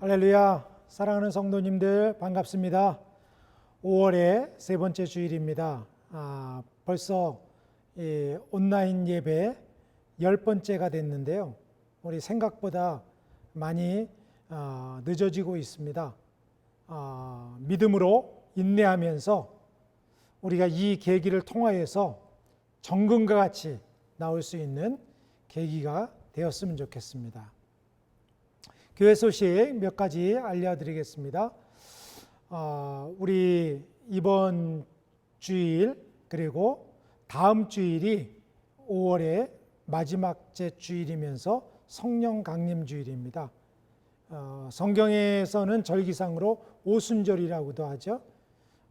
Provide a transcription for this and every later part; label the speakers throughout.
Speaker 1: 할렐루야, 사랑하는 성도님들 반갑습니다. 5월의 세 번째 주일입니다. 벌써 온라인 예배 10번째가 됐는데요. 우리 생각보다 많이 늦어지고 있습니다. 믿음으로 인내하면서 우리가 이 계기를 통하여서 정금과 같이 나올 수 있는 계기가 되었으면 좋겠습니다. 교회 소식 몇 가지 알려드리겠습니다. 우리 이번 주일 그리고 다음 주일이 5월의 마지막 주일이면서 성령 강림 주일입니다. 성경에서는 절기상으로 오순절이라고도 하죠.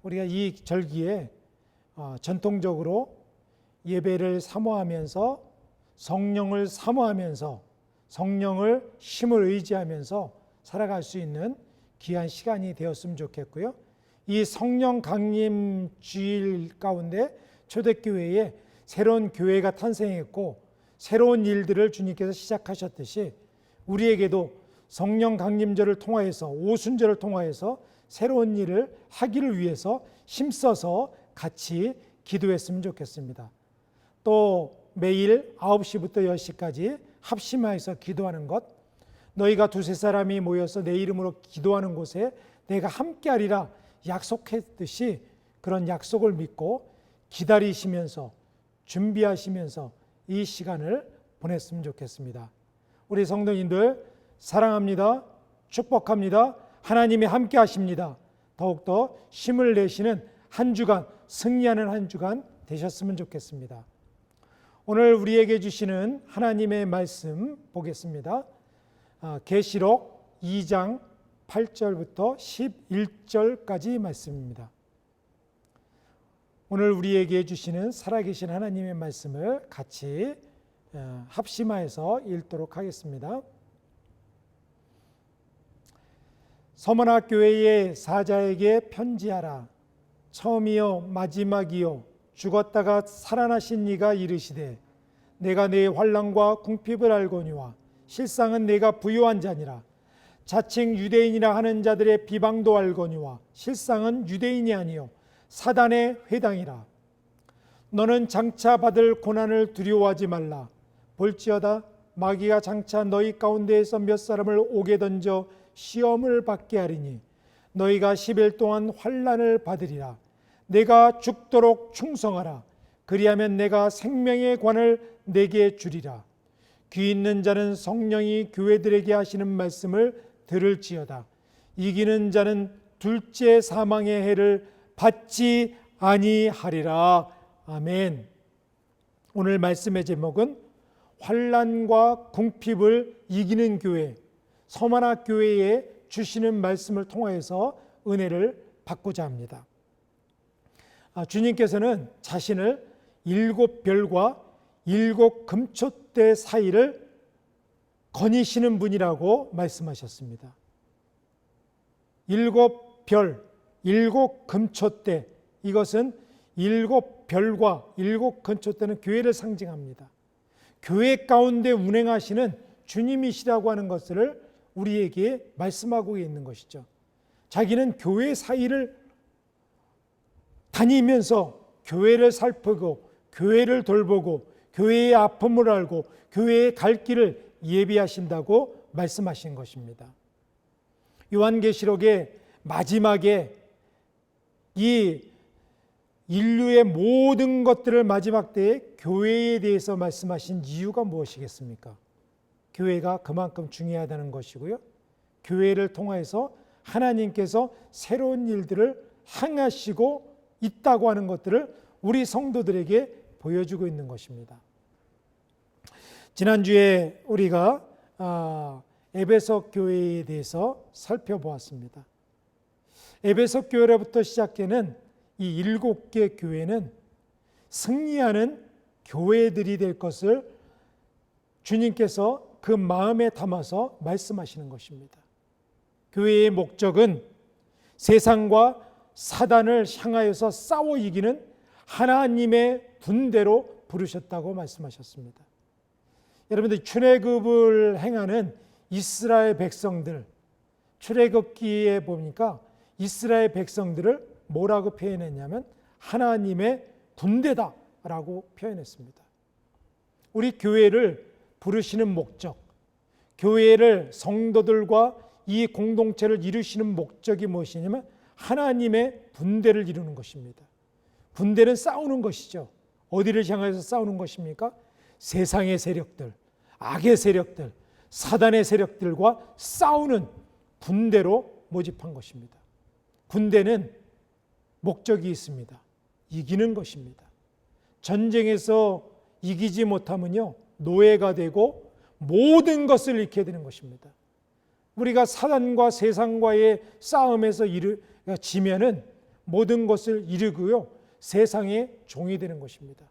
Speaker 1: 우리가 이 절기에 전통적으로 예배를 사모하면서 성령을 사모하면서 성령을 힘을 의지하면서 살아갈 수 있는 귀한 시간이 되었으면 좋겠고요. 이 성령 강림 주일 가운데 초대교회에 새로운 교회가 탄생했고 새로운 일들을 주님께서 시작하셨듯이 우리에게도 성령 강림절을 통하여서 오순절을 통하여서 새로운 일을 하기를 위해서 힘써서 같이 기도했으면 좋겠습니다. 또 매일 9시부터 10시까지 합심하여서 기도하는 것, 너희가 두세 사람이 모여서 내 이름으로 기도하는 곳에 내가 함께하리라 약속했듯이 그런 약속을 믿고 기다리시면서 준비하시면서 이 시간을 보냈으면 좋겠습니다. 우리 성도님들 사랑합니다. 축복합니다. 하나님이 함께 하십니다. 더욱더 힘을 내시는 한 주간, 승리하는 한 주간 되셨으면 좋겠습니다. 오늘 우리에게 주시는 하나님의 말씀 보겠습니다. 계시록 2장 8절부터 11절까지 말씀입니다. 오늘 우리에게 주시는 살아계신 하나님의 말씀을 같이 합심하여서 읽도록 하겠습니다. 서머나 교회의 사자에게 편지하라. 처음이요 마지막이요 죽었다가 살아나신 이가 이르시되 내가 네 환난과 궁핍을 알거니와 실상은 내가 부요한 자니라. 자칭 유대인이라 하는 자들의 비방도 알거니와 실상은 유대인이 아니요 사단의 회당이라. 너는 장차 받을 고난을 두려워하지 말라. 볼지어다 마귀가 장차 너희 가운데에서 몇 사람을 옥에 던져 시험을 받게 하리니 너희가 10일 동안 환난을 받으리라. 내가 죽도록 충성하라. 그리하면 내가 생명의 관을 내게 주리라. 귀 있는 자는 성령이 교회들에게 하시는 말씀을 들을지어다. 이기는 자는 둘째 사망의 해를 받지 아니하리라. 아멘. 오늘 말씀의 제목은 환난과 궁핍을 이기는 교회, 서머나 교회에 주시는 말씀을 통하여서 은혜를 받고자 합니다. 주님께서는 자신을 7별과 7금초대 사이를 거니시는 분이라고 말씀하셨습니다. 7별, 7금초대, 이것은 7별과 7금초대는 교회를 상징합니다. 교회 가운데 운행하시는 주님이시라고 하는 것을 우리에게 말씀하고 있는 것이죠. 자기는 교회 사이를 다니면서 교회를 살피고 교회를 돌보고 교회의 아픔을 알고 교회의 갈 길을 예비하신다고 말씀하신 것입니다. 요한계시록의 마지막에 이 인류의 모든 것들을 마지막 때에 교회에 대해서 말씀하신 이유가 무엇이겠습니까? 교회가 그만큼 중요하다는 것이고요. 교회를 통해서 하나님께서 새로운 일들을 행하시고 있다고 하는 것들을 우리 성도들에게 보여주고 있는 것입니다. 지난주에 우리가 에베소 교회에 대해서 살펴보았습니다. 에베소 교회로부터 시작되는 이 7개 교회는 승리하는 교회들이 될 것을 주님께서 그 마음에 담아서 말씀하시는 것입니다. 교회의 목적은 세상과 사단을 향하여서 싸워 이기는 하나님의 분대로 부르셨다고 말씀하셨습니다. 여러분들 출애굽을 행하는 이스라엘 백성들, 출애굽기에 보니까 이스라엘 백성들을 뭐라고 표현했냐면 하나님의 군대다라고 표현했습니다. 우리 교회를 부르시는 목적, 교회를 성도들과 이 공동체를 이루시는 목적이 무엇이냐면 하나님의 군대를 이루는 것입니다. 군대는 싸우는 것이죠. 어디를 향해서 싸우는 것입니까? 세상의 세력들, 악의 세력들, 사단의 세력들과 싸우는 군대로 모집한 것입니다. 군대는 목적이 있습니다. 이기는 것입니다. 전쟁에서 이기지 못하면요, 노예가 되고 모든 것을 잃게 되는 것입니다. 우리가 사단과 세상과의 싸움에서 지면은 모든 것을 잃고요, 세상의 종이 되는 것입니다.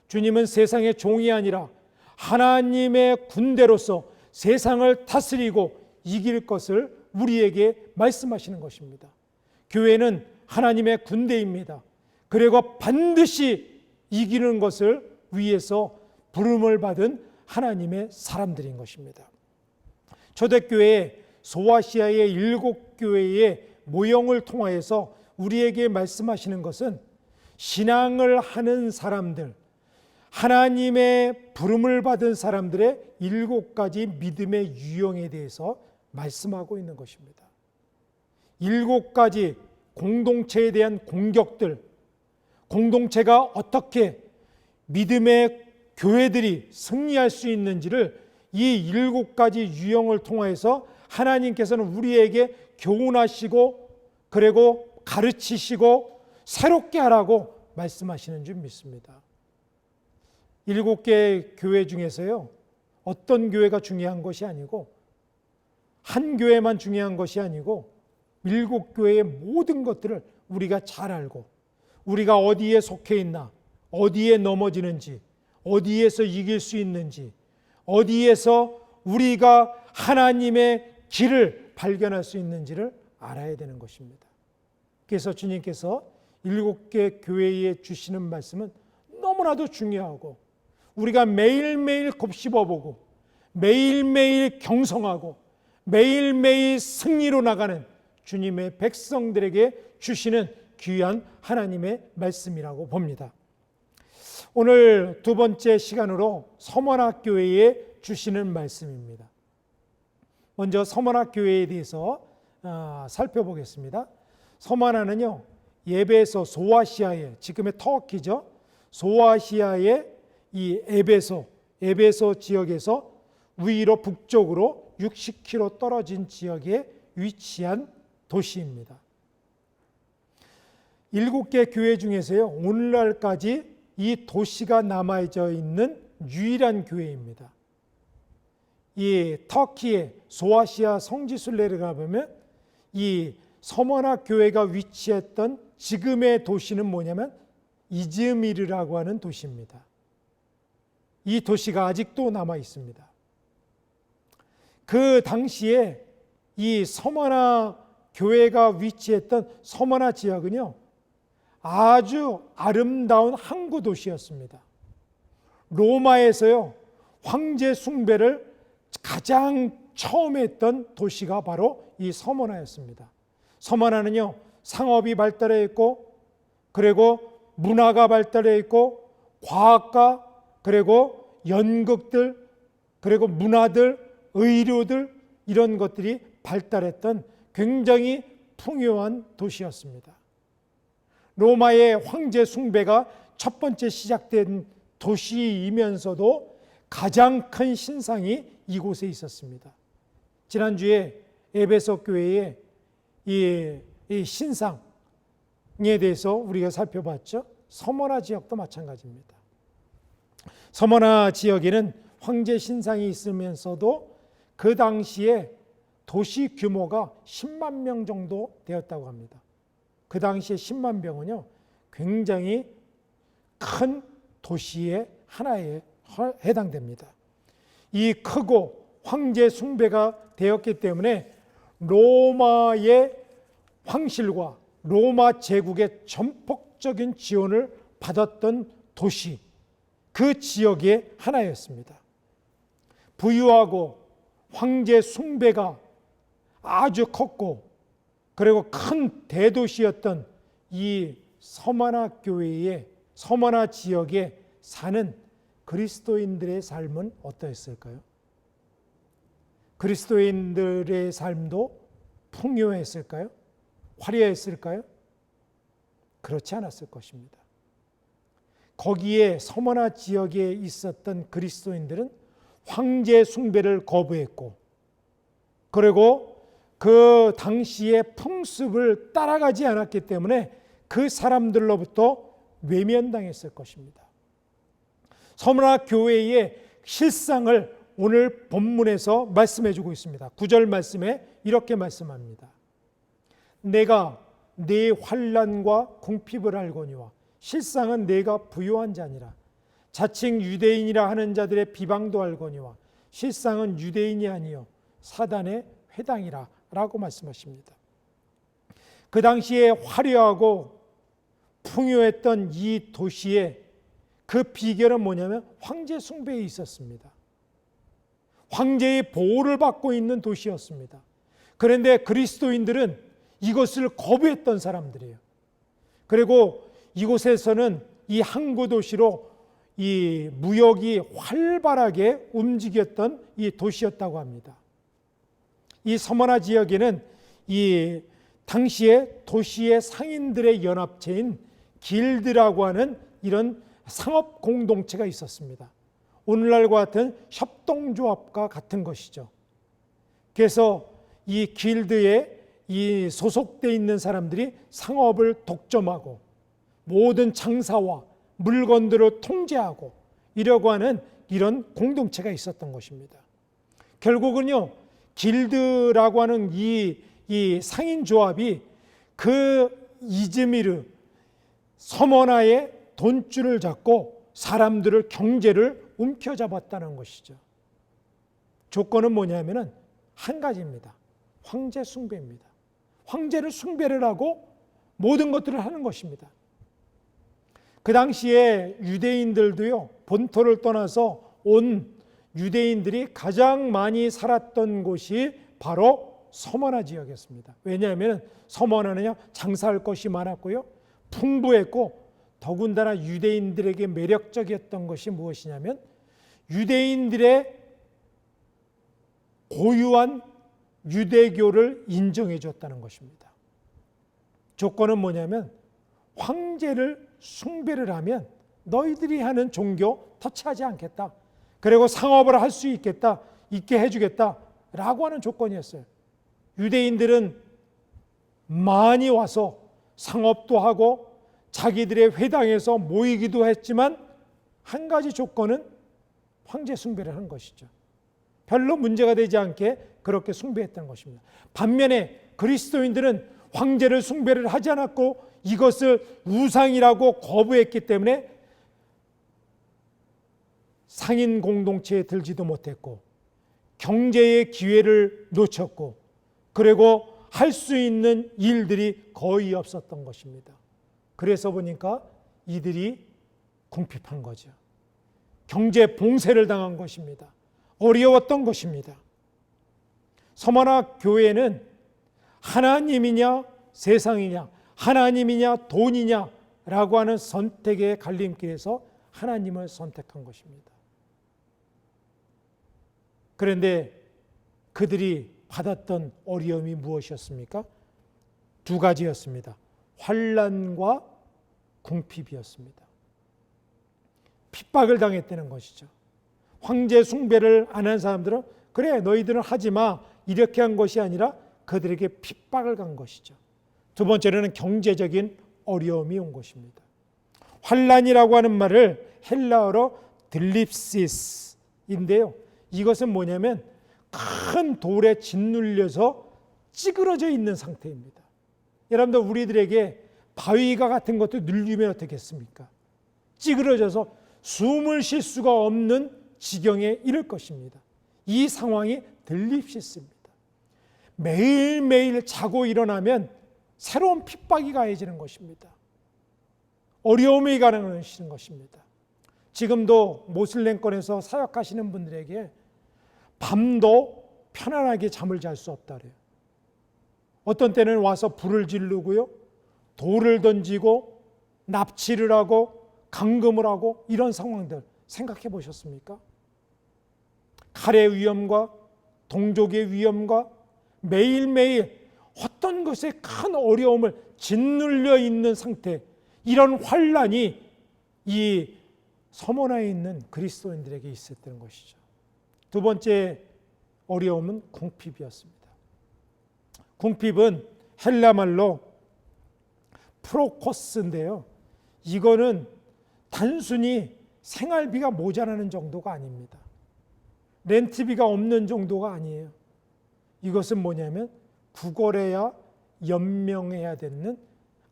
Speaker 1: 주님은 세상의 종이 아니라 하나님의 군대로서 세상을 다스리고 이길 것을 우리에게 말씀하시는 것입니다. 교회는 하나님의 군대입니다. 그리고 반드시 이기는 것을 위해서 부름을 받은 하나님의 사람들인 것입니다. 초대교회 소아시아의 7교회의 모형을 통하여서 우리에게 말씀하시는 것은 신앙을 하는 사람들, 하나님의 부름을 받은 사람들의 7가지 믿음의 유형에 대해서 말씀하고 있는 것입니다. 7가지 공동체에 대한 공격들, 공동체가 어떻게 믿음의 교회들이 승리할 수 있는지를 이 7가지 유형을 통해서 하나님께서는 우리에게 교훈하시고 그리고 가르치시고 새롭게 하라고 말씀하시는 줄 믿습니다. 7개의 교회 중에서요, 어떤 교회가 중요한 것이 아니고 한 교회만 중요한 것이 아니고 7교회의 모든 것들을 우리가 잘 알고 우리가 어디에 속해 있나, 어디에 넘어지는지, 어디에서 이길 수 있는지, 어디에서 우리가 하나님의 길을 발견할 수 있는지를 알아야 되는 것입니다. 그래서 주님께서 7개 교회에 주시는 말씀은 너무나도 중요하고 우리가 매일매일 곱씹어보고 매일매일 경성하고 매일매일 승리로 나가는 주님의 백성들에게 주시는 귀한 하나님의 말씀이라고 봅니다. 오늘 두 번째 시간으로 서머나 교회에 주시는 말씀입니다. 먼저 서머나 교회에 대해서 살펴보겠습니다. 서머나는요, 예배소 소아시아의, 지금의 터키죠, 소아시아의 이 에베소 지역에서 위로 북쪽으로 60km 떨어진 지역에 위치한 도시입니다. 7개 교회 중에서요, 오늘날까지 이 도시가 남아져 있는 유일한 교회입니다. 이 터키의 소아시아 성지순례를 가보면 이 서머나 교회가 위치했던 지금의 도시는 뭐냐면 이즈미르라고 하는 도시입니다. 이 도시가 아직도 남아 있습니다. 그 당시에 이 서머나 교회가 위치했던 서머나 지역은요, 아주 아름다운 항구 도시였습니다. 로마에서요, 황제 숭배를 가장 처음 했던 도시가 바로 이 서머나였습니다. 서머나는요, 상업이 발달해 있고 그리고 문화가 발달해 있고 과학과 그리고 연극들 그리고 문화들, 의료들 이런 것들이 발달했던 굉장히 풍요한 도시였습니다. 로마의 황제 숭배가 첫 번째 시작된 도시이면서도 가장 큰 신상이 이곳에 있었습니다. 지난주에 에베소 교회의 이 신상에 대해서 우리가 살펴봤죠. 서머나 지역도 마찬가지입니다. 서머나 지역에는 황제 신상이 있으면서도 그 당시에 도시 규모가 10만 명 정도 되었다고 합니다. 그 당시에 10만 명은요, 굉장히 큰 도시의 하나에 해당됩니다. 이 크고 황제 숭배가 되었기 때문에 로마의 황실과 로마 제국의 전폭적인 지원을 받았던 도시, 그 지역의 하나였습니다. 부유하고 황제 숭배가 아주 컸고 그리고 큰 대도시였던 이 서머나 교회의 서머나 지역에 사는 그리스도인들의 삶은 어떠했을까요? 그리스도인들의 삶도 풍요했을까요? 화려했을까요? 그렇지 않았을 것입니다. 거기에 서머나 지역에 있었던 그리스도인들은 황제 숭배를 거부했고 그리고 그 당시의 풍습을 따라가지 않았기 때문에 그 사람들로부터 외면당했을 것입니다. 서머나 교회의 실상을 오늘 본문에서 말씀해 주고 있습니다. 9절 말씀에 이렇게 말씀합니다. 내가 네 환난과 궁핍을 알거니와 실상은 내가 부요한 자니라. 자칭 유대인이라 하는 자들의 비방도 알거니와 실상은 유대인이 아니요 사단의 회당이라 라고 말씀하십니다. 그 당시에 화려하고 풍요했던 이 도시에 그 비결은 뭐냐면 황제 숭배에 있었습니다. 황제의 보호를 받고 있는 도시였습니다. 그런데 그리스도인들은 이것을 거부했던 사람들이에요. 그리고 이곳에서는 이 항구 도시로 이 무역이 활발하게 움직였던 이 도시였다고 합니다. 이 서머나 지역에는 이 당시에 도시의 상인들의 연합체인 길드라고 하는 이런 상업 공동체가 있었습니다. 오늘날과 같은 협동조합과 같은 것이죠. 그래서 이 길드에 이 소속되어 있는 사람들이 상업을 독점하고 모든 장사와 물건들을 통제하고 이려고 하는 이런 공동체가 있었던 것입니다. 결국은요, 길드라고 하는 이 상인조합이 그 이즈미르 서머나의 돈줄을 잡고 사람들을 경제를 움켜잡았다는 것이죠. 조건은 뭐냐면은 한 가지입니다. 황제 숭배입니다. 황제를 숭배를 하고 모든 것들을 하는 것입니다. 그 당시에 유대인들도요, 본토를 떠나서 온 유대인들이 가장 많이 살았던 곳이 바로 서머나 지역이었습니다. 왜냐하면 서머나는요, 장사할 것이 많았고요, 풍부했고, 더군다나 유대인들에게 매력적이었던 것이 무엇이냐면 유대인들의 고유한 유대교를 인정해 줬다는 것입니다. 조건은 뭐냐면 황제를 숭배를 하면 너희들이 하는 종교 터치하지 않겠다. 그리고 상업을 할 수 있게 해주겠다라고 하는 조건이었어요. 유대인들은 많이 와서 상업도 하고 자기들의 회당에서 모이기도 했지만 한 가지 조건은 황제 숭배를 한 것이죠. 별로 문제가 되지 않게 그렇게 숭배했던 것입니다. 반면에 그리스도인들은 황제를 숭배를 하지 않았고 이것을 우상이라고 거부했기 때문에 상인 공동체에 들지도 못했고 경제의 기회를 놓쳤고 그리고 할 수 있는 일들이 거의 없었던 것입니다. 그래서 보니까 이들이 궁핍한 거죠. 경제 봉쇄를 당한 것입니다. 어려웠던 것입니다. 서머나 교회는 하나님이냐 세상이냐, 하나님이냐 돈이냐라고 하는 선택의 갈림길에서 하나님을 선택한 것입니다. 그런데 그들이 받았던 어려움이 무엇이었습니까? 두 가지였습니다. 환난과 궁핍이었습니다. 핍박을 당했다는 것이죠. 황제 숭배를 안 한 사람들은 그래 너희들은 하지 마 이렇게 한 것이 아니라 그들에게 핍박을 간 것이죠. 두 번째로는 경제적인 어려움이 온 것입니다. 환난이라고 하는 말을 헬라어로 들립시스인데요. 이것은 뭐냐면 큰 돌에 짓눌려서 찌그러져 있는 상태입니다. 여러분들 우리들에게 바위가 같은 것도 눌리면 어떻겠습니까? 찌그러져서 숨을 쉴 수가 없는 지경에 이를 것입니다. 이 상황이 들립시스입니다. 매일매일 자고 일어나면 새로운 핍박이 가해지는 것입니다. 어려움이 가는 것입니다. 지금도 모슬렘권에서 사역하시는 분들에게 밤도 편안하게 잠을 잘 수 없다 그래요. 어떤 때는 와서 불을 지르고요, 돌을 던지고 납치를 하고 감금을 하고 이런 상황들 생각해 보셨습니까? 칼의 위험과 동족의 위험과 매일매일 어떤 것에 큰 어려움을 짓눌려 있는 상태, 이런 환란이 이 서머나에 있는 그리스도인들에게 있었던 것이죠. 두 번째 어려움은 궁핍이었습니다. 궁핍은 헬라 말로 프로코스인데요, 이거는 단순히 생활비가 모자라는 정도가 아닙니다. 렌트비가 없는 정도가 아니에요. 이것은 뭐냐면 구걸해야 연명해야 되는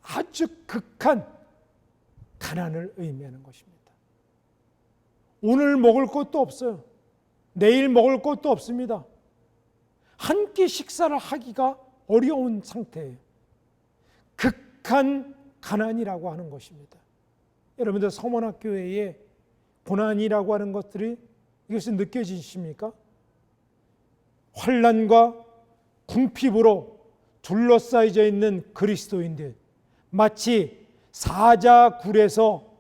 Speaker 1: 아주 극한 가난을 의미하는 것입니다. 오늘 먹을 것도 없어요. 내일 먹을 것도 없습니다. 한 끼 식사를 하기가 어려운 상태예요. 극한 가난이라고 하는 것입니다. 여러분들 서문학교회의 고난이라고 하는 것들이 이것이 느껴지십니까? 환난과 궁핍으로 둘러싸여져 있는 그리스도인들, 마치 사자굴에서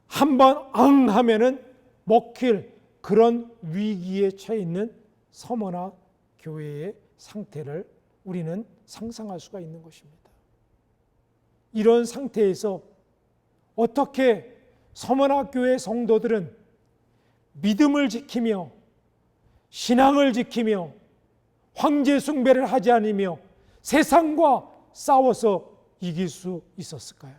Speaker 1: 한번 앙 하면은 먹힐 그런 위기에 처해 있는 서머나 교회의 상태를 우리는 상상할 수가 있는 것입니다. 이런 상태에서 어떻게 서머나 교회 성도들은 믿음을 지키며 신앙을 지키며 황제 숭배를 하지 않으며 세상과 싸워서 이길 수 있었을까요?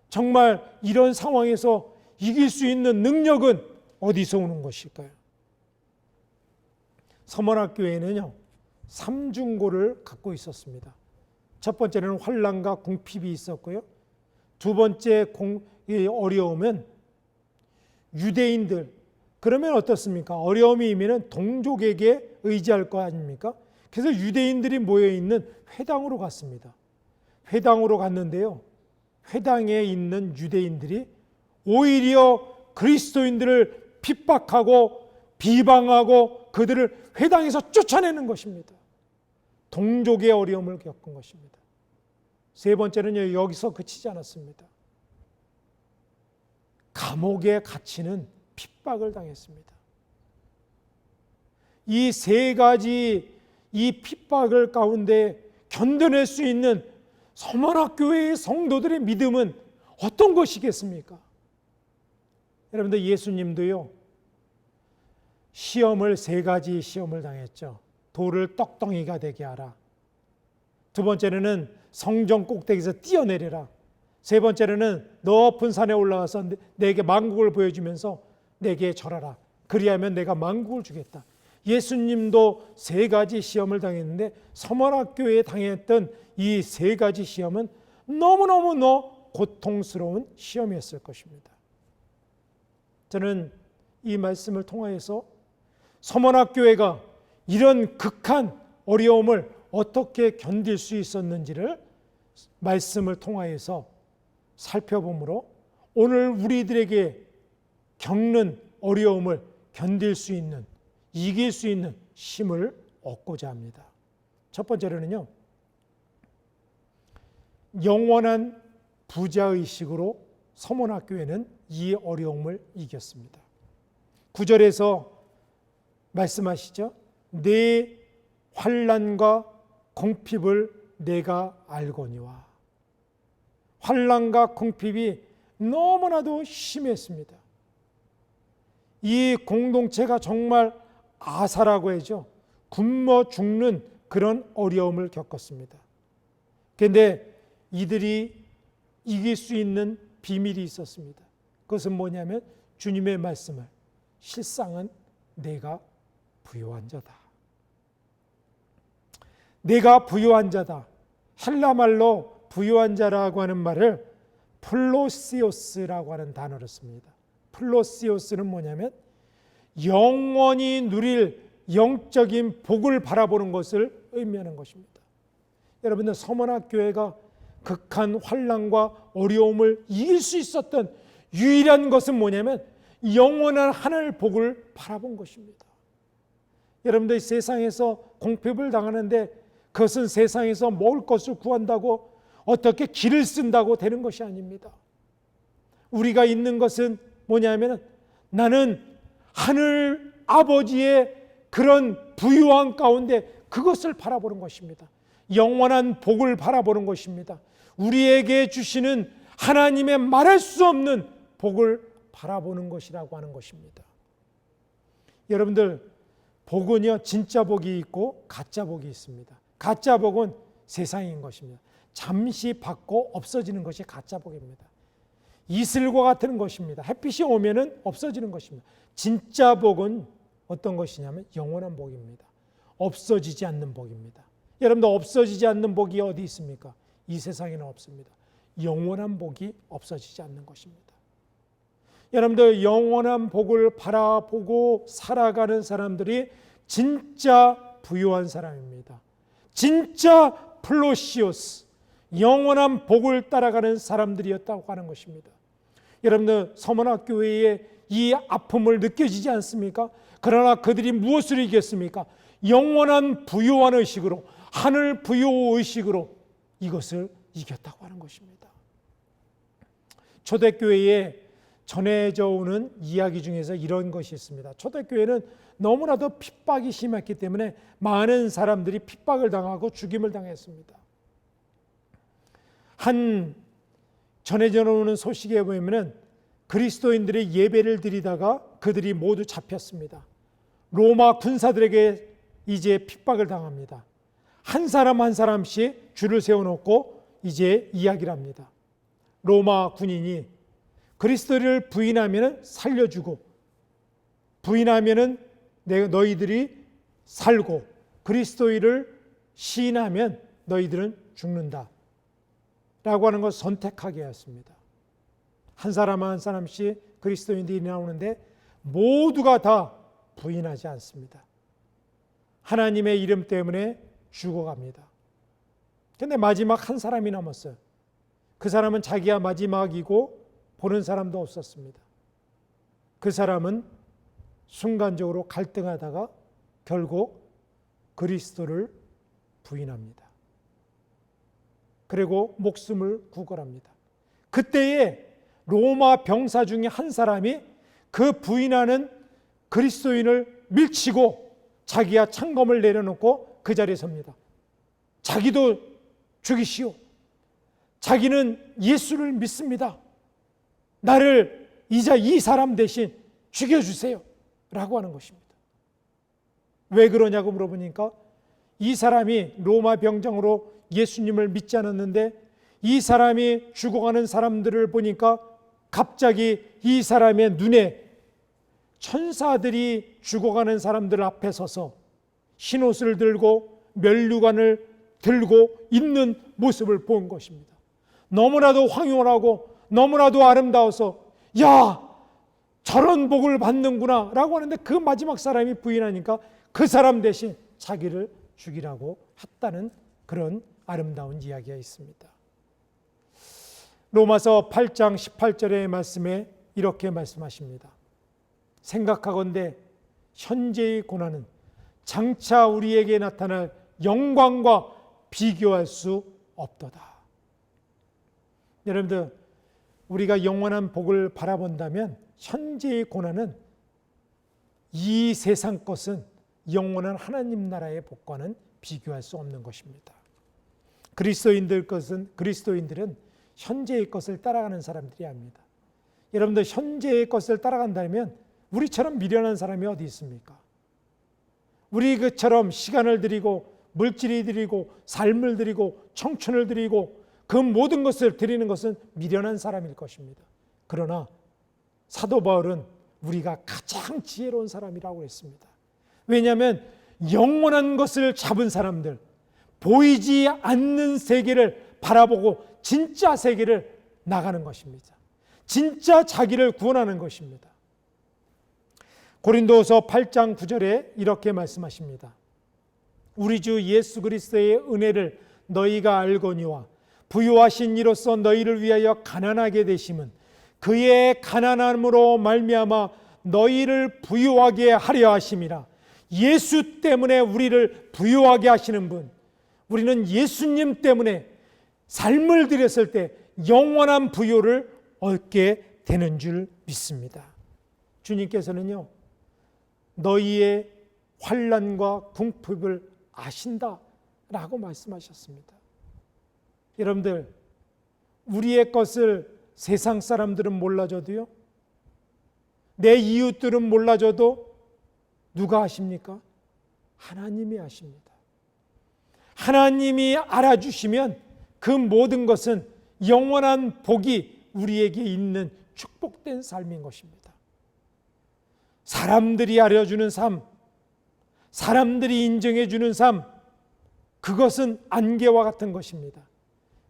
Speaker 1: 정말 이런 상황에서 이길 수 있는 능력은 어디서 오는 것일까요? 서머나교회는요, 삼중고를 갖고 있었습니다. 첫 번째는 환난과 궁핍이 있었고요, 두 번째 어려움은 유대인들, 그러면 어떻습니까? 어려움이 있으면 동족에게 의지할 거 아닙니까? 그래서 유대인들이 모여있는 회당으로 갔습니다. 회당으로 갔는데요, 회당에 있는 유대인들이 오히려 그리스도인들을 핍박하고 비방하고 그들을 회당에서 쫓아내는 것입니다. 동족의 어려움을 겪은 것입니다. 세 번째는 여기서 그치지 않았습니다. 감옥에 갇히는 핍박을 당했습니다. 이 세 가지 이 핍박을 가운데 견뎌낼 수 있는 서머나교회의 성도들의 믿음은 어떤 것이겠습니까? 여러분들, 예수님도요, 세 가지 시험을 당했죠. 돌을 떡덩이가 되게 하라. 두 번째는 성전 꼭대기에서 뛰어내리라. 세 번째는 높은 산에 올라가서 내게 만국을 보여주면서 내게 절하라. 그리하면 내가 만국을 주겠다. 예수님도 세 가지 시험을 당했는데 서머나교회에 당했던 이 세 가지 시험은 너무너무 고통스러운 시험이었을 것입니다. 저는 이 말씀을 통하여서 서머나교회가 이런 극한 어려움을 어떻게 견딜 수 있었는지를 말씀을 통하여서 살펴보므로 오늘 우리들에게 겪는 어려움을 견딜 수 있는, 이길 수 있는 힘을 얻고자 합니다. 첫 번째로는요, 영원한 부자의식으로 서머나교회는 이 어려움을 이겼습니다. 9절에서 말씀하시죠. 내 환난과 궁핍을 내가 알거니와. 환난과 궁핍이 너무나도 심했습니다. 이 공동체가 정말 아사라고 하죠. 굶어 죽는 그런 어려움을 겪었습니다. 그런데 이들이 이길 수 있는 비밀이 있었습니다. 그것은 뭐냐면 주님의 말씀을, 실상은 내가 부요한 자다. 내가 부요한 자다. 헬라말로 부요한 자라고 하는 말을 플로시오스라고 하는 단어를 씁니다. 플로시오스는 뭐냐면 영원히 누릴 영적인 복을 바라보는 것을 의미하는 것입니다. 여러분들, 서머나교회가 극한 환난과 어려움을 이길 수 있었던 유일한 것은 뭐냐면 영원한 하늘 복을 바라본 것입니다. 여러분들 세상에서 공핍을 당하는데 그것은 세상에서 먹을 것을 구한다고 어떻게 길을 쓴다고 되는 것이 아닙니다. 우리가 있는 것은 뭐냐면 나는 하늘 아버지의 그런 부유한 가운데 그것을 바라보는 것입니다. 영원한 복을 바라보는 것입니다. 우리에게 주시는 하나님의 말할 수 없는 복을 바라보는 것이라고 하는 것입니다. 여러분들, 복은요, 진짜 복이 있고 가짜 복이 있습니다. 가짜 복은 세상인 것입니다. 잠시 받고 없어지는 것이 가짜 복입니다. 이슬과 같은 것입니다. 햇빛이 오면은 없어지는 것입니다. 진짜 복은 어떤 것이냐면 영원한 복입니다. 없어지지 않는 복입니다. 여러분들, 없어지지 않는 복이 어디 있습니까? 이 세상에는 없습니다. 영원한 복이 없어지지 않는 것입니다. 여러분들, 영원한 복을 바라보고 살아가는 사람들이 진짜 부유한 사람입니다. 진짜 플로시오스, 영원한 복을 따라가는 사람들이었다고 하는 것입니다. 여러분들, 서문학교회의 이 아픔을 느껴지지 않습니까? 그러나 그들이 무엇을 이겼습니까? 영원한 부유한 의식으로, 하늘 부유 의식으로 이것을 이겼다고 하는 것입니다. 초대교회에 전해져 오는 이야기 중에서 이런 것이 있습니다. 초대교회는 너무나도 핍박이 심했기 때문에 많은 사람들이 핍박을 당하고 죽임을 당했습니다. 한 전해져 오는 소식에 보면 그리스도인들이 예배를 드리다가 그들이 모두 잡혔습니다. 로마 군사들에게 이제 핍박을 당합니다. 한 사람 한 사람씩 줄을 세워놓고 이제 이야기를 합니다. 로마 군인이 그리스도를 부인하면 살려주고, 부인하면 너희들이 살고, 그리스도를 시인하면 너희들은 죽는다 라고 하는 것을 선택하게 하였습니다. 한 사람 한 사람씩 그리스도인들이 나오는데 모두가 다 부인하지 않습니다. 하나님의 이름 때문에 죽어갑니다. 그런데 마지막 한 사람이 남았어요. 그 사람은 자기가 마지막이고 보는 사람도 없었습니다. 그 사람은 순간적으로 갈등하다가 결국 그리스도를 부인합니다. 그리고 목숨을 구걸합니다. 그때에 로마 병사 중에 한 사람이 그 부인하는 그리스도인을 밀치고 자기가 창검을 내려놓고 그 자리에 섭니다. 자기도 죽이시오. 자기는 예수를 믿습니다. 나를 이 사람 대신 죽여주세요 라고 하는 것입니다. 왜 그러냐고 물어보니까 이 사람이 로마 병정으로 예수님을 믿지 않았는데 이 사람이 죽어가는 사람들을 보니까 갑자기 이 사람의 눈에 천사들이 죽어가는 사람들 앞에 서서 흰옷을 들고 면류관을 들고 있는 모습을 본 것입니다. 너무나도 황홀하고 너무나도 아름다워서 야, 저런 복을 받는구나 라고 하는데 그 마지막 사람이 부인하니까 그 사람 대신 자기를 죽이라고 했다는 그런 아름다운 이야기가 있습니다. 로마서 8장 18절의 말씀에 이렇게 말씀하십니다. 생각하건대 현재의 고난은 장차 우리에게 나타날 영광과 비교할 수 없도다. 여러분들, 우리가 영원한 복을 바라본다면 현재의 고난은 이 세상 것은 영원한 하나님 나라의 복과는 비교할 수 없는 것입니다. 그리스도인들은 현재의 것을 따라가는 사람들이 아닙니다. 여러분들, 현재의 것을 따라간다면 우리처럼 미련한 사람이 어디 있습니까? 우리 그처럼 시간을 들이고 물질이 들이고 삶을 들이고 청춘을 들이고 그 모든 것을 드리는 것은 미련한 사람일 것입니다. 그러나 사도 바울은 우리가 가장 지혜로운 사람이라고 했습니다. 왜냐하면 영원한 것을 잡은 사람들, 보이지 않는 세계를 바라보고 진짜 세계를 나가는 것입니다. 진짜 자기를 구원하는 것입니다. 고린도서 8장 9절에 이렇게 말씀하십니다. 우리 주 예수 그리스도의 은혜를 너희가 알거니와 부유하신 이로써 너희를 위하여 가난하게 되심은 그의 가난함으로 말미암아 너희를 부유하게 하려 하심이라. 예수 때문에 우리를 부유하게 하시는 분, 우리는 예수님 때문에 삶을 들였을 때 영원한 부요를 얻게 되는 줄 믿습니다. 주님께서는요, 너희의 환난과 궁핍을 아신다 라고 말씀하셨습니다. 여러분들, 우리의 것을 세상 사람들은 몰라줘도요, 내 이웃들은 몰라줘도 누가 아십니까? 하나님이 아십니다. 하나님이 알아주시면 그 모든 것은 영원한 복이 우리에게 있는 축복된 삶인 것입니다. 사람들이 알아주는 삶, 사람들이 인정해주는 삶, 그것은 안개와 같은 것입니다.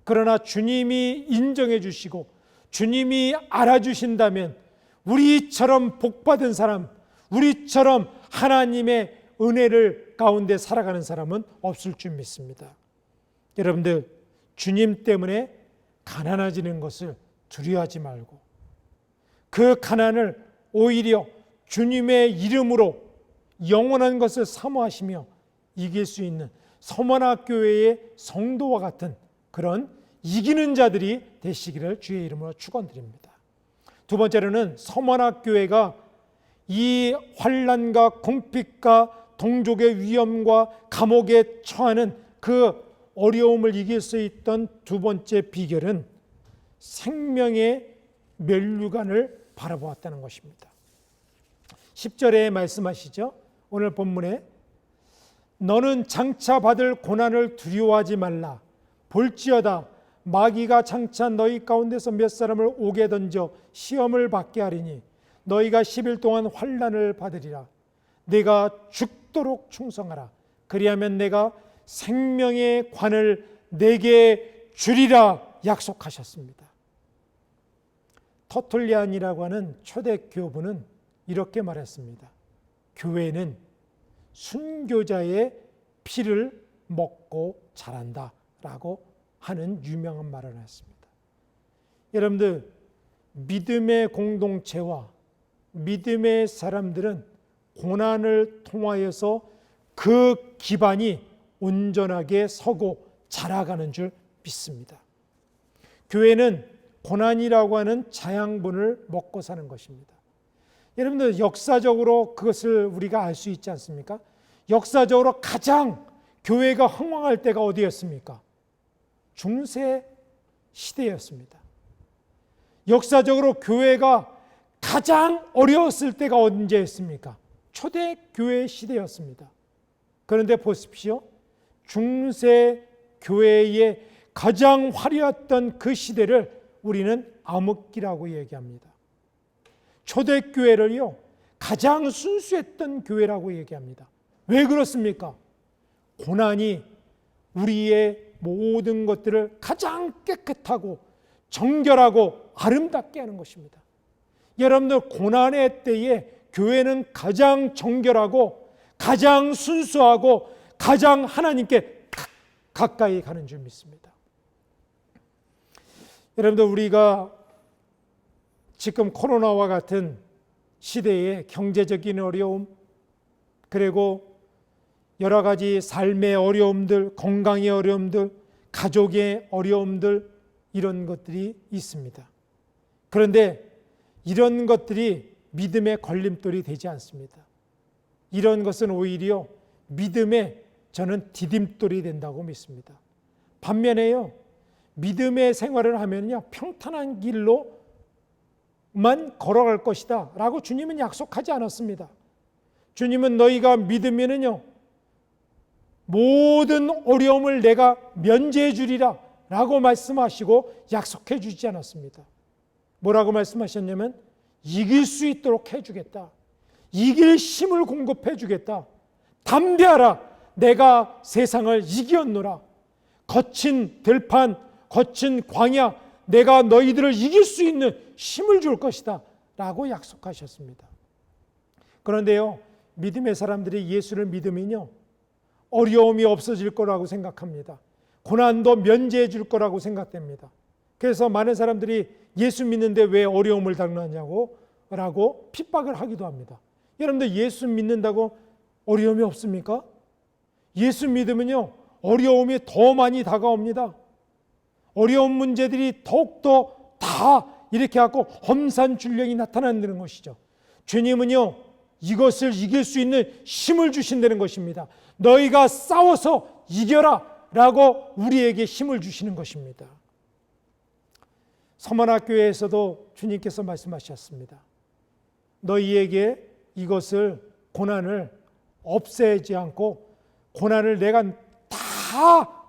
Speaker 1: 그러나 주님이 인정해 주시고 주님이 알아주신다면 우리처럼 복받은 사람, 우리처럼 하나님의 은혜를 가운데 살아가는 사람은 없을 줄 믿습니다. 여러분들, 주님 때문에 가난해지는 것을 두려워하지 말고 그 가난을 오히려 주님의 이름으로 영원한 것을 사모하시며 이길 수 있는 서머나교회의 성도와 같은 그런 이기는 자들이 되시기를 주의 이름으로 축원드립니다. 두 번째로는 서머나교회가 이 환난과 궁핍과 동족의 위험과 감옥에 처하는 그 어려움을 이길 수 있던 두 번째 비결은 생명의 면류관을 바라보았다는 것입니다. 10절에 말씀하시죠. 오늘 본문에 너는 장차 받을 고난을 두려워하지 말라. 볼지어다 마귀가 장차 너희 가운데서 몇 사람을 옥에 던져 시험을 받게 하리니 너희가 10일 동안 환난을 받으리라. 내가 죽도록 충성하라. 그리하면 내가 생명의 관을 내게 주리라 약속하셨습니다. 터툴리안이라고 하는 초대 교부는 이렇게 말했습니다. 교회는 순교자의 피를 먹고 자란다 라고 하는 유명한 말을 했습니다. 여러분들, 믿음의 공동체와 믿음의 사람들은 고난을 통하여서 그 기반이 온전하게 서고 자라가는 줄 믿습니다. 교회는 고난이라고 하는 자양분을 먹고 사는 것입니다. 여러분들, 역사적으로 그것을 우리가 알 수 있지 않습니까? 역사적으로 가장 교회가 흥왕할 때가 어디였습니까? 중세 시대였습니다. 역사적으로 교회가 가장 어려웠을 때가 언제였습니까? 초대교회 시대였습니다. 그런데 보십시오. 중세 교회의 가장 화려했던 그 시대를 우리는 암흑기라고 얘기합니다. 초대교회를요, 가장 순수했던 교회라고 얘기합니다. 왜 그렇습니까? 고난이 우리의 모든 것들을 가장 깨끗하고 정결하고 아름답게 하는 것입니다. 여러분들, 고난의 때에 교회는 가장 정결하고 가장 순수하고 가장 하나님께 가까이 가는 줄 믿습니다. 여러분들, 우리가 지금 코로나와 같은 시대에 경제적인 어려움, 그리고 여러 가지 삶의 어려움들, 건강의 어려움들, 가족의 어려움들, 이런 것들이 있습니다. 그런데 이런 것들이 믿음의 걸림돌이 되지 않습니다. 이런 것은 오히려 믿음의 저는 디딤돌이 된다고 믿습니다. 반면에요, 믿음의 생활을 하면요, 평탄한 길로만 걸어갈 것이다 라고 주님은 약속하지 않았습니다. 주님은 너희가 믿으면은요, 모든 어려움을 내가 면제해 주리라 라고 말씀하시고 약속해 주지 않았습니다. 뭐라고 말씀하셨냐면 이길 수 있도록 해주겠다. 이길 힘을 공급해 주겠다. 담대하라. 내가 세상을 이겼노라. 거친 들판, 거친 광야, 내가 너희들을 이길 수 있는 힘을 줄 것이다 라고 약속하셨습니다. 그런데요, 믿음의 사람들이 예수를 믿으면요, 어려움이 없어질 거라고 생각합니다. 고난도 면제해 줄 거라고 생각됩니다. 그래서 많은 사람들이 예수 믿는데 왜 어려움을 당하냐고 라고 핍박을 하기도 합니다. 여러분들, 예수 믿는다고 어려움이 없습니까? 예수 믿으면요, 어려움이 더 많이 다가옵니다. 어려운 문제들이 더욱더 다 이렇게 하고 험산줄령이 나타난다는 것이죠. 주님은요, 이것을 이길 수 있는 힘을 주신다는 것입니다. 너희가 싸워서 이겨라 라고 우리에게 힘을 주시는 것입니다. 서만학교에서도 주님께서 말씀하셨습니다. 너희에게 이것을, 고난을 없애지 않고 고난을 내가 다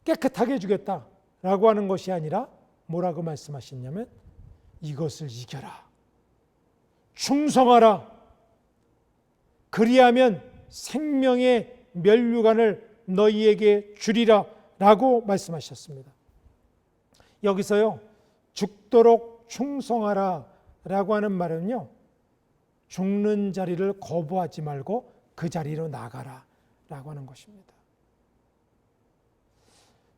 Speaker 1: 깨끗하게 해주겠다 라고 하는 것이 아니라 뭐라고 말씀하셨냐면, 이것을 이겨라, 충성하라, 그리하면 생명의 면류관을 너희에게 주리라 라고 말씀하셨습니다. 여기서요, 죽도록 충성하라 라고 하는 말은요, 죽는 자리를 거부하지 말고 그 자리로 나가라 라고 하는 것입니다.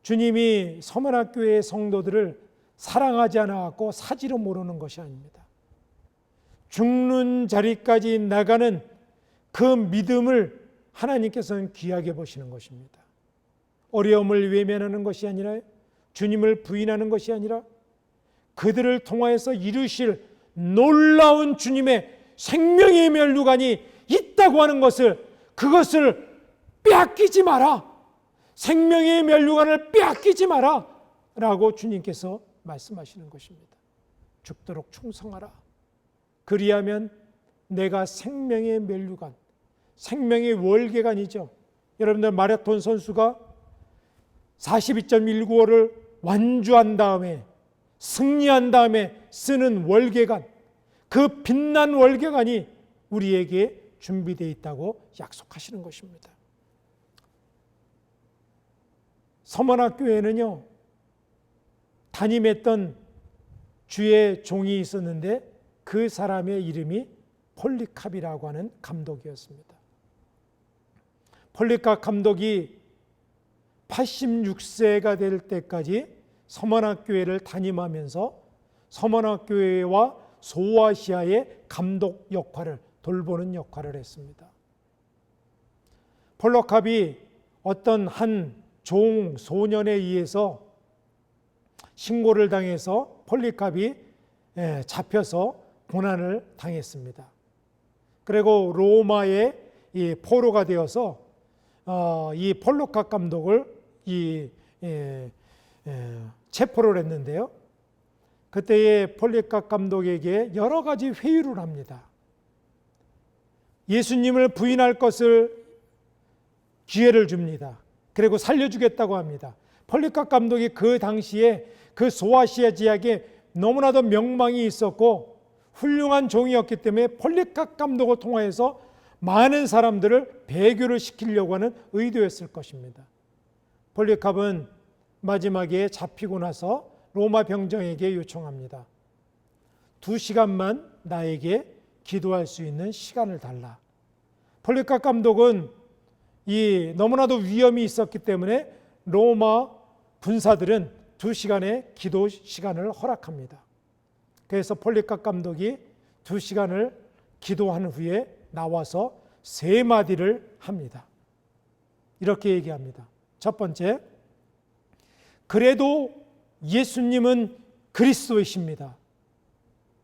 Speaker 1: 주님이 서문학교의 성도들을 사랑하지 않아갖고 사지로 모르는 것이 아닙니다. 죽는 자리까지 나가는 그 믿음을 하나님께서는 귀하게 보시는 것입니다. 어려움을 외면하는 것이 아니라, 주님을 부인하는 것이 아니라, 그들을 통하여서 이루실 놀라운 주님의 생명의 면류관이 있다고 하는 것을, 그것을 빼앗기지 마라, 생명의 면류관을 빼앗기지 마라 라고 주님께서 말씀하시는 것입니다. 죽도록 충성하라, 그리하면 내가 생명의 면류관, 생명의 월계관이죠. 여러분들, 마라톤 선수가 42.195를 완주한 다음에, 승리한 다음에 쓰는 월계관, 그 빛난 월계관이 우리에게 준비되어 있다고 약속하시는 것입니다. 서문학교에는요, 담임했던 주의 종이 있었는데 그 사람의 이름이 폴리캅이라고 하는 감독이었습니다. 폴리캅 감독이 86세가 될 때까지 서문학교회를 담임하면서 서문학교회와 소아시아의 감독 역할을, 돌보는 역할을 했습니다. 폴리캅이 어떤 한 종 소년에 의해서 신고를 당해서 폴리캅이 잡혀서 고난을 당했습니다. 그리고 로마의 이 포로가 되어서 이 폴리캅 감독을 체포를 했는데요. 그때의 폴리캅 감독에게 여러 가지 회유를 합니다. 예수님을 부인할 것을 기회를 줍니다. 그리고 살려주겠다고 합니다. 폴리캅 감독이 그 당시에 그 소아시아 지역에 너무나도 명망이 있었고 훌륭한 종이었기 때문에 폴리캅 감독을 통하여서 많은 사람들을 배교를 시키려고 하는 의도였을 것입니다. 폴리캅은 마지막에 잡히고 나서 로마 병정에게 요청합니다. 2시간만 나에게 기도할 수 있는 시간을 달라. 폴리캅 감독은 너무나도 위험이 있었기 때문에 로마 군사들은 2시간의 기도 시간을 허락합니다. 그래서 폴리캅 감독이 2시간을 기도한 후에 나와서 3마디를 합니다. 이렇게 얘기합니다. 첫 번째, 그래도 예수님은 그리스도이십니다.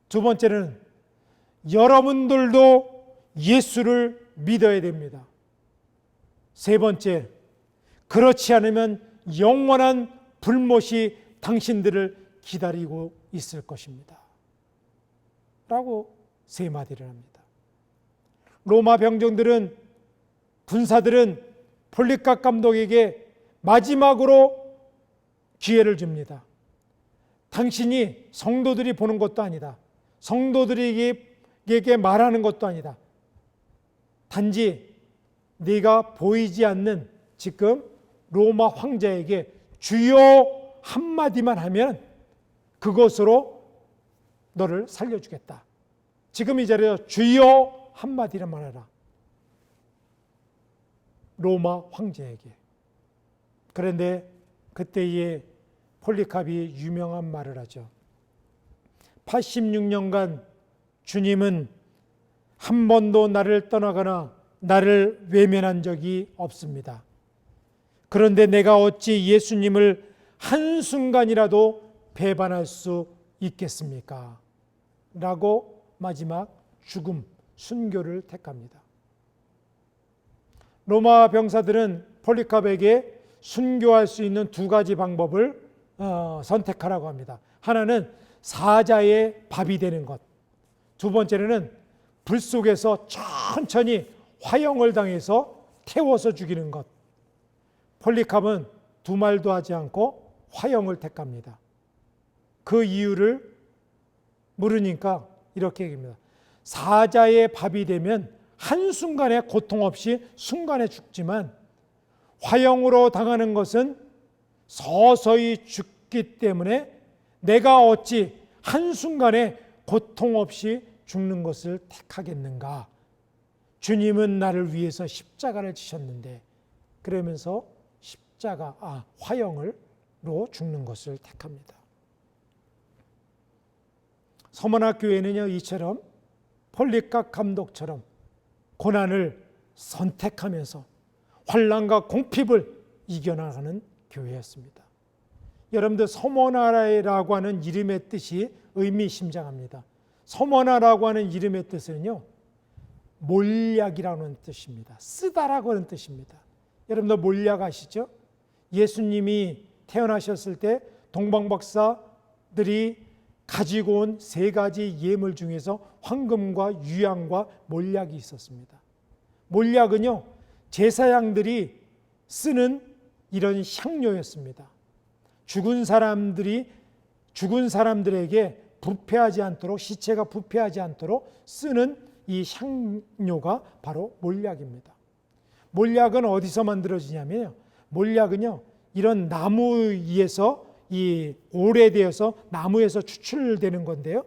Speaker 1: 두 번째는 여러분들도 예수를 믿어야 됩니다. 세 번째, 그렇지 않으면 영원한 불못이 당신들을 기다리고 있을 것입니다. 라고 3마디를 합니다. 로마 병정들은, 군사들은 폴리캅 감독에게 마지막으로 기회를 줍니다. 당신이 성도들이 보는 것도 아니다. 성도들에게 말하는 것도 아니다. 단지 네가 보이지 않는 지금 로마 황제에게 주여 한마디만 하면 그것으로 너를 살려주겠다. 지금 이 자리에서 주여 한마디만 해라. 로마 황제에게. 그런데 그때의 폴리캅이 유명한 말을 하죠. 86년간 주님은 한 번도 나를 떠나거나 나를 외면한 적이 없습니다. 그런데 내가 어찌 예수님을 한순간이라도 배반할 수 있겠습니까? 라고 마지막 죽음, 순교를 택합니다. 로마 병사들은 폴리카백에게 순교할 수 있는 두 가지 방법을 선택하라고 합니다. 하나는 사자의 밥이 되는 것, 두 번째는 불 속에서 천천히 화형을 당해서 태워서 죽이는 것. 폴리캅은 두 말도 하지 않고 화형을 택합니다. 그 이유를 물으니까 이렇게 얘기합니다. 사자의 밥이 되면 한순간에 고통 없이 순간에 죽지만 화형으로 당하는 것은 서서히 죽기 때문에 내가 어찌 한순간에 고통 없이 죽는 것을 택하겠는가? 주님은 나를 위해서 십자가를 지셨는데 그러면서 화형으로 죽는 것을 택합니다. 서머나 교회는요, 이처럼 폴리캅 감독처럼 고난을 선택하면서 환난과 공핍을 이겨나가는 교회였습니다. 여러분들 서머나라고 하는 이름의 뜻이 의미심장합니다. 서머나라고 하는 이름의 뜻은요, 몰약이라는 뜻입니다. 쓰다라고 하는 뜻입니다. 여러분들 몰약 아시죠? 예수님이 태어나셨을 때 동방박사들이 가지고 온 세 가지 예물 중에서 황금과 유향과 몰약이 있었습니다. 몰약은요, 제사장들이 쓰는 이런 향료였습니다. 죽은 사람들에게 부패하지 않도록, 시체가 부패하지 않도록 쓰는 이 향료가 바로 몰약입니다. 몰약은 어디서 만들어지냐면요, 몰약은요, 이런 나무에서 오래되어서 나무에서 추출되는 건데요,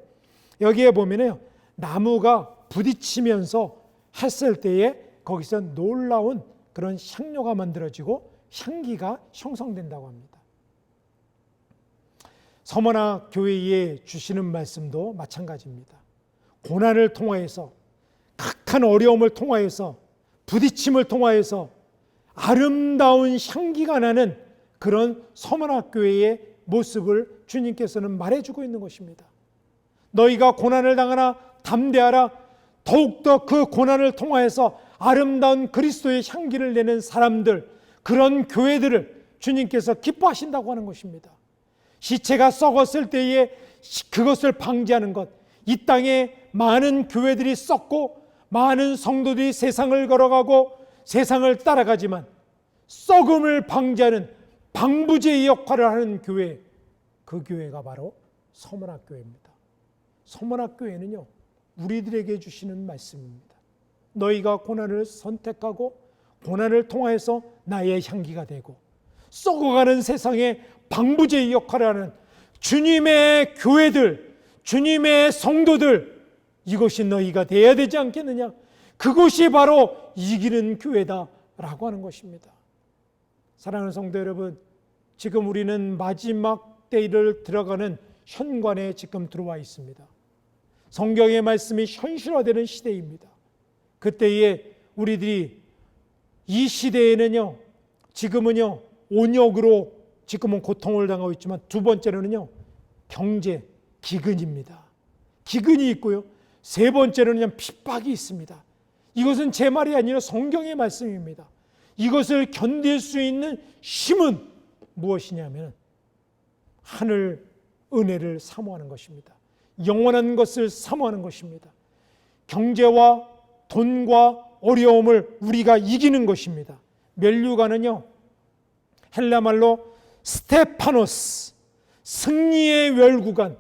Speaker 1: 여기에 보면요, 나무가 부딪히면서 했을 때에 거기서 놀라운 그런 향료가 만들어지고 향기가 형성된다고 합니다. 서머나 교회에 주시는 말씀도 마찬가지입니다. 고난을 통하여서, 각한 어려움을 통하여서, 부딪힘을 통하여서 아름다운 향기가 나는 그런 서머나 교회의 모습을 주님께서는 말해주고 있는 것입니다. 너희가 고난을 당하나 담대하라. 더욱더 그 고난을 통하여서 아름다운 그리스도의 향기를 내는 사람들, 그런 교회들을 주님께서 기뻐하신다고 하는 것입니다. 시체가 썩었을 때에 그것을 방지하는 것, 이 땅에 많은 교회들이 썩고 많은 성도들이 세상을 걸어가고 세상을 따라가지만 썩음을 방지하는 방부제의 역할을 하는 교회, 그 교회가 바로 서문학교회입니다. 서문학교회는요, 우리들에게 주시는 말씀입니다. 너희가 고난을 선택하고 고난을 통하여서 나의 향기가 되고 썩어가는 세상에 방부제의 역할을 하는 주님의 교회들, 주님의 성도들, 이것이 너희가 되어야 되지 않겠느냐? 그것이 바로 이기는 교회다라고 하는 것입니다. 사랑하는 성도 여러분, 지금 우리는 마지막 때를 들어가는 현관에 지금 들어와 있습니다. 성경의 말씀이 현실화되는 시대입니다. 그때에 우리들이 이 시대에는요, 지금은요, 온역으로 지금은 고통을 당하고 있지만 두 번째로는요, 경제, 기근입니다. 기근이 있고요. 세 번째로는 핍박이 있습니다. 이것은 제 말이 아니라 성경의 말씀입니다. 이것을 견딜 수 있는 힘은 무엇이냐면 하늘 은혜를 사모하는 것입니다. 영원한 것을 사모하는 것입니다. 경제와 돈과 어려움을 우리가 이기는 것입니다. 멸류관은요, 헬라말로 스테파노스, 승리의 멸구관,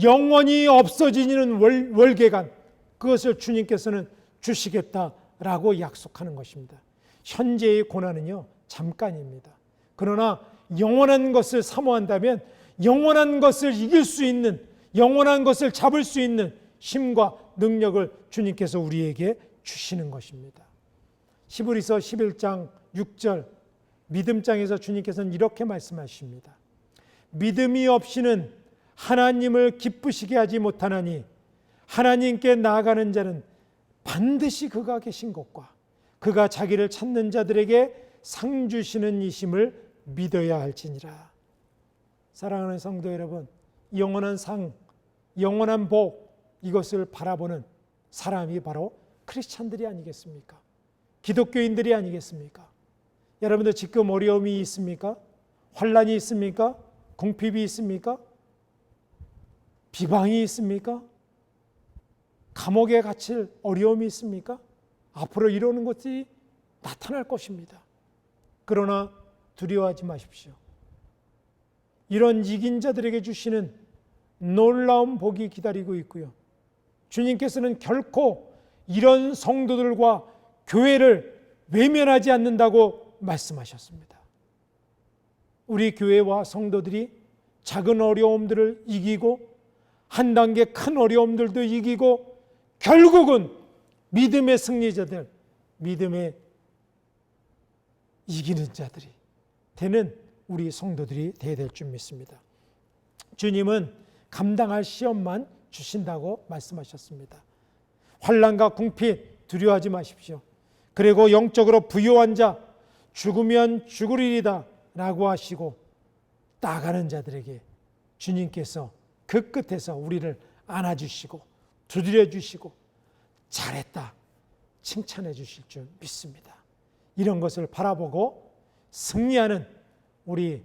Speaker 1: 영원히 없어지는 월계관, 그것을 주님께서는 주시겠다라고 약속하는 것입니다. 현재의 고난은요, 잠깐입니다. 그러나 영원한 것을 사모한다면 영원한 것을 이길 수 있는, 영원한 것을 잡을 수 있는 힘과 능력을 주님께서 우리에게 주시는 것입니다. 히브리서 11장 6절 믿음장에서 주님께서는 이렇게 말씀하십니다. 믿음이 없이는 하나님을 기쁘시게 하지 못하나니 하나님께 나아가는 자는 반드시 그가 계신 것과 그가 자기를 찾는 자들에게 상 주시는 이심을 믿어야 할지니라. 사랑하는 성도 여러분, 영원한 상, 영원한 복, 이것을 바라보는 사람이 바로 크리스찬들이 아니겠습니까? 기독교인들이 아니겠습니까? 여러분들 지금 어려움이 있습니까? 환난이 있습니까? 궁핍이 있습니까? 비방이 있습니까? 감옥에 갇힐 어려움이 있습니까? 앞으로 이러는 것이 나타날 것입니다. 그러나 두려워하지 마십시오. 이런 이긴 자들에게 주시는 놀라운 복이 기다리고 있고요. 주님께서는 결코 이런 성도들과 교회를 외면하지 않는다고 말씀하셨습니다. 우리 교회와 성도들이 작은 어려움들을 이기고 한 단계 큰 어려움들도 이기고 결국은 믿음의 승리자들, 믿음의 이기는 자들이 되는 우리 성도들이 되어야 될 줄 믿습니다. 주님은 감당할 시험만 주신다고 말씀하셨습니다. 환난과 궁핍 두려워하지 마십시오. 그리고 영적으로 부요한 자 죽으면 죽으리이다 라고 하시고 나가는 자들에게 주님께서 그 끝에서 우리를 안아주시고 두드려 주시고 잘했다 칭찬해 주실 줄 믿습니다. 이런 것을 바라보고 승리하는 우리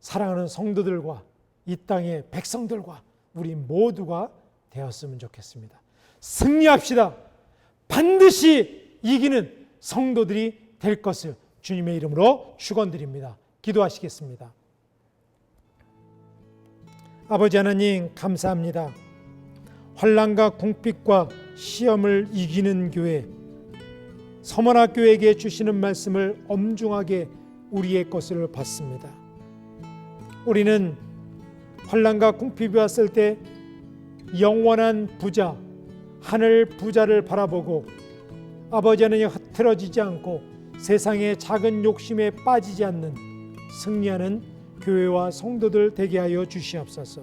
Speaker 1: 사랑하는 성도들과 이 땅의 백성들과 우리 모두가 되었으면 좋겠습니다. 승리합시다. 반드시 이기는 성도들이 될 것을 주님의 이름으로 축원드립니다. 기도하시겠습니다. 아버지 하나님 감사합니다. 환난과 궁핍과 시험을 이기는 교회, 서문학교에게 주시는 말씀을 엄중하게 우리의 것을 받습니다. 우리는 환난과 궁핍이 왔을 때 영원한 부자, 하늘 부자를 바라보고 아버지 하나님 흐트러지지 않고 세상의 작은 욕심에 빠지지 않는 승리하는 교회와 성도들 되게 하여 주시옵소서.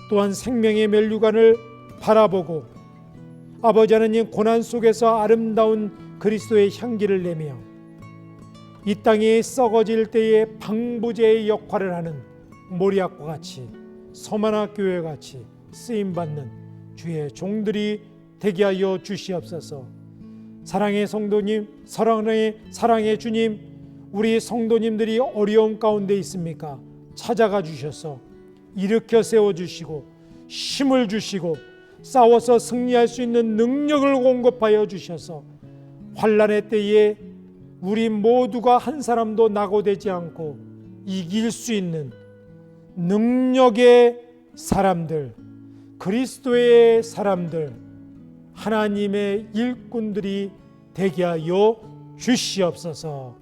Speaker 1: 또한 생명의 면류관을 바라보고 아버지 하나님 고난 속에서 아름다운 그리스도의 향기를 내며 이 땅이 썩어질 때에 방부제의 역할을 하는 모리학과 같이 서만화 교회 같이 쓰임받는 주의 종들이 되게 하여 주시옵소서. 사랑의 성도님, 사랑의 주님, 우리 성도님들이 어려움 가운데 있습니까? 찾아가 주셔서 일으켜 세워주시고 힘을 주시고 싸워서 승리할 수 있는 능력을 공급하여 주셔서 환난의 때에 우리 모두가 한 사람도 낙오되지 않고 이길 수 있는 능력의 사람들, 그리스도의 사람들, 하나님의 일꾼들이 되게 하여 주시옵소서.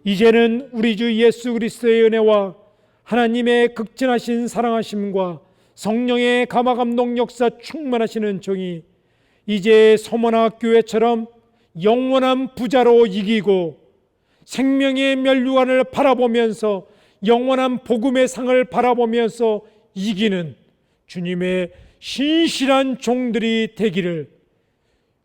Speaker 1: 이제는 우리 주 예수 그리스도의 은혜와 하나님의 극진하신 사랑하심과 성령의 감화감동 역사 충만하시는 종이 이제 서문화 교회처럼 영원한 부자로 이기고 생명의 면류관을 바라보면서 영원한 복음의 상을 바라보면서 이기는 주님의 신실한 종들이 되기를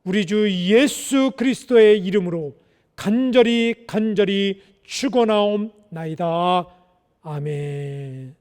Speaker 1: 우리 주 예수 그리스도의 이름으로 간절히 축원하옵나이다. 아멘.